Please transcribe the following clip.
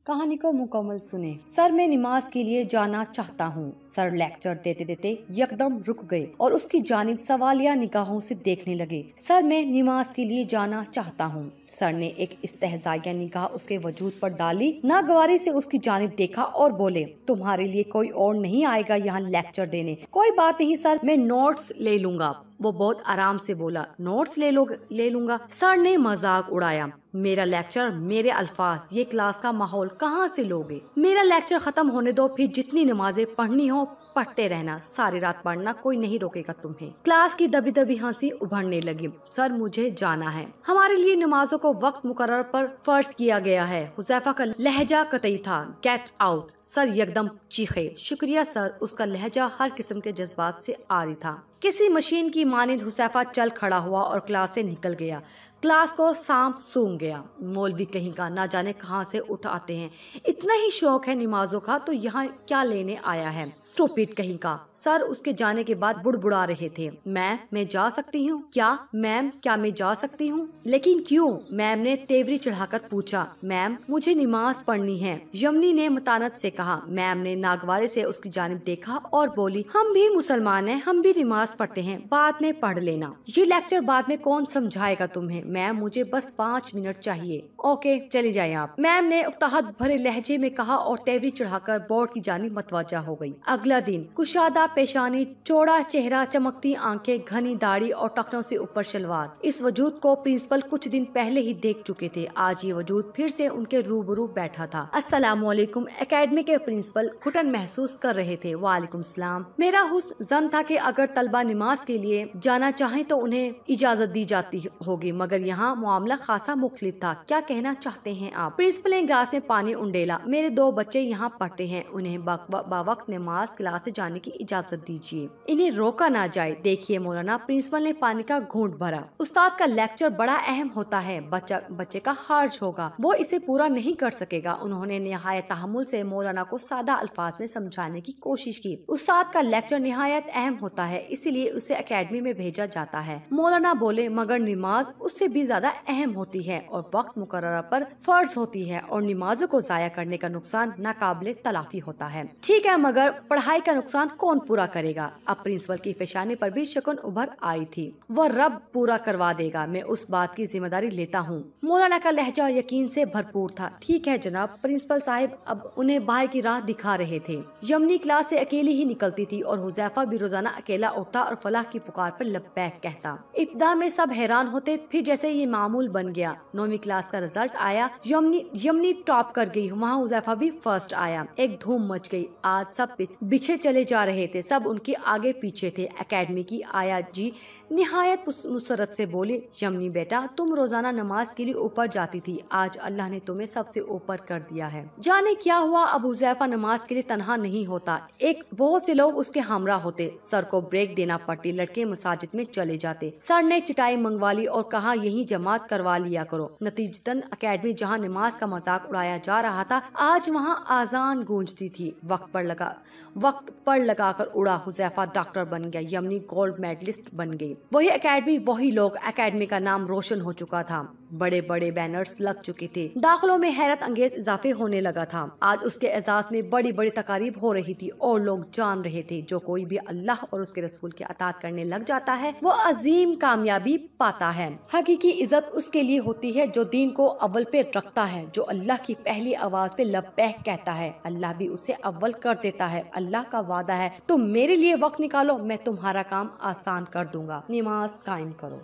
कहानी को मुकम्मल सुने। सर मैं नमाज के लिए जाना चाहता हूँ। सर लेक्चर देते देते यकदम रुक गए और उसकी जानिब सवालिया निगाहों से देखने लगे। सर मैं नमाज के लिए जाना चाहता हूँ। सर ने एक इस्तेहज़ाइया निगाह उसके वजूद पर डाली, नागवारी से उसकी जानिब देखा और बोले, तुम्हारे लिए कोई और नहीं आएगा यहाँ लेक्चर देने। कोई बात नहीं सर, मैं नोट्स ले लूंगा। वो बहुत आराम से बोला, नोट्स ले लूंगा। सर ने मजाक उड़ाया, मेरा लेक्चर, मेरे अल्फाज, ये क्लास का माहौल कहाँ से लोगे? मेरा लेक्चर खत्म होने दो, फिर जितनी नमाजें पढ़नी हो पढ़ते रहना, सारी रात पढ़ना, कोई नहीं रोकेगा तुम्हें। क्लास की दबी दबी हंसी उभरने लगी। सर मुझे जाना है, हमारे लिए नमाजों को वक्त मुकर्रर पर फर्ज किया गया है। हुज़ैफा का लहजा कतई था, गेट आउट। सर यकदम चीखे। शुक्रिया सर। उसका लहजा हर किस्म के जज्बात से आरी था। किसी मशीन की मानिंद हुज़ैफा चल खड़ा हुआ और क्लास से निकल गया। क्लास को सांप सूंघ गया। मौलवी कहीं का ना जाने कहाँ से उठ आते हैं। इतना ही शौक है नमाजों का तो यहाँ क्या लेने आया है, स्टूपिड कहीं का। सर उसके जाने के बाद बुड़बुड़ा रहे थे, मैं जा सकती हूँ क्या? मैम क्या मैं जा सकती हूँ? लेकिन क्यों? मैम ने तेवरी चढ़ाकर पूछा। मैम मुझे नमाज पढ़नी है, यमनी ने मतानत से कहा। मैम ने नागवारे से उसकी जानिब देखा और बोली, हम भी मुसलमान हैं, हम भी नमाज पढ़ते हैं, बाद में पढ़ लेना। ये लेक्चर बाद में कौन समझाएगा तुम्हें? मैम मुझे बस 5 मिनट चाहिए। ओके चली जाए आप, मैम ने उकताहट भरे लहजे में कहा और तेवरी चढ़ाकर बोर्ड की जानिब मतवज्जा हो गई। अगला दिन, कुशादा पेशानी, चौड़ा चेहरा, चमकती आंखें, घनी दाढ़ी और टखनों से ऊपर शलवार। इस वजूद को प्रिंसिपल कुछ दिन पहले ही देख चुके थे। आज ये वजूद फिर से उनके रूबरू बैठा था। अस्सलामुअलैकुम। एकेडमी के प्रिंसिपल घुटन महसूस कर रहे थे। वालेकुम सलाम। मेरा हुस्न जन था कि अगर तलबा नमाज के लिए जाना चाहें तो उन्हें इजाजत दी जाती होगी, मगर यहाँ मामला खासा मुख्तलिफ था। क्या कहना चाहते हैं आप? प्रिंसिपल ने ग्लास में पानी उंडेला। मेरे 2 बच्चे यहाँ पढ़ते हैं, उन्हें बावक्त नमाज क्लास से जाने की इजाजत दीजिए, इन्हें रोका ना जाए। देखिए मौलाना, प्रिंसिपल ने पानी का घूंट भरा, उस्ताद का लेक्चर बड़ा अहम होता है, बच्चे का हर्ज होगा, वो इसे पूरा नहीं कर सकेगा। उन्होंने निहायत तहम्मुल से मौलाना को सादा अल्फाज में समझाने की कोशिश की। उस्ताद का लेक्चर निहायत अहम होता है, इसीलिए उसे एकेडमी में भेजा जाता है। मौलाना बोले, मगर नमाज उससे भी ज्यादा अहम होती है और वक्त मुकर्रर पर फर्ज होती है, और नमाजों को जाया करने का नुकसान नाकाबिले तलाफी होता है। ठीक है, मगर पढ़ाई का नुकसान कौन पूरा करेगा? अब प्रिंसिपल की पेशानी पर भी शकन उभर आई थी। वह रब पूरा करवा देगा, मैं उस बात की जिम्मेदारी लेता हूँ। मौलाना का लहजा यकीन से भरपूर था। ठीक है जनाब। प्रिंसिपल साहिब अब उन्हें बाहर की राह दिखा रहे थे। यमनी क्लास से अकेली ही निकलती थी और हुज़ैफा भी रोजाना अकेला उठता और फलाह की पुकार पर लब्बैक कहता। इब्तिदा में सब हैरान होते, फिर जैसे ये मामूल बन गया। 9वीं क्लास का रिजल्ट आया, यमनी टॉप कर गई, वहाँ हुज़ैफा भी फर्स्ट आया। एक धूम मच गई। आज सब पीछे चले जा रहे थे, सब उनके आगे पीछे थे। एकेडमी की आया जी निहायत मुसरत से बोली, यमनी बेटा तुम रोजाना नमाज के लिए ऊपर जाती थी, आज अल्लाह ने तुम्हें सबसे ऊपर कर दिया है। जाने क्या हुआ, अब हुज़ैफा नमाज के लिए तन्हा नहीं होता, एक बहुत से लोग उसके हमरा होते। सर को ब्रेक देना पड़ती, लड़के मसाजिद में चले जाते। सर ने चटाई मंगवा ली और कहा यही जमात करवा लिया करो। नतीजतन एकेडमी जहाँ नमाज का मजाक उड़ाया जा रहा था, आज वहाँ आजान गूंजती थी। वक्त पर लगाकर उड़ा। हुज़ैफा डॉक्टर बन गया, यमनी गोल्ड मेडलिस्ट बन गई। वही एकेडमी, वही लोग। एकेडमी का नाम रोशन हो चुका था, बड़े बड़े बैनर्स लग चुके थे, दाखिलों में हैरत अंगेज इजाफे होने लगा था। आज उसके एजाज में बड़ी बड़ी तकारीब हो रही थी और लोग जान रहे थे जो कोई भी अल्लाह और उसके रसूल की अताअत करने लग जाता है वो अजीम कामयाबी पाता है। हकीकी इज्जत उसके लिए होती है जो दीन को अव्वल पे रखता है, जो अल्लाह की पहली आवाज पे लब्बैक कहता है, अल्लाह भी उसे अव्वल कर देता है। अल्लाह का वादा है, तुम मेरे लिए वक्त निकालो, मैं तुम्हारा काम आसान कर दूंगा। नमाज कायम करो।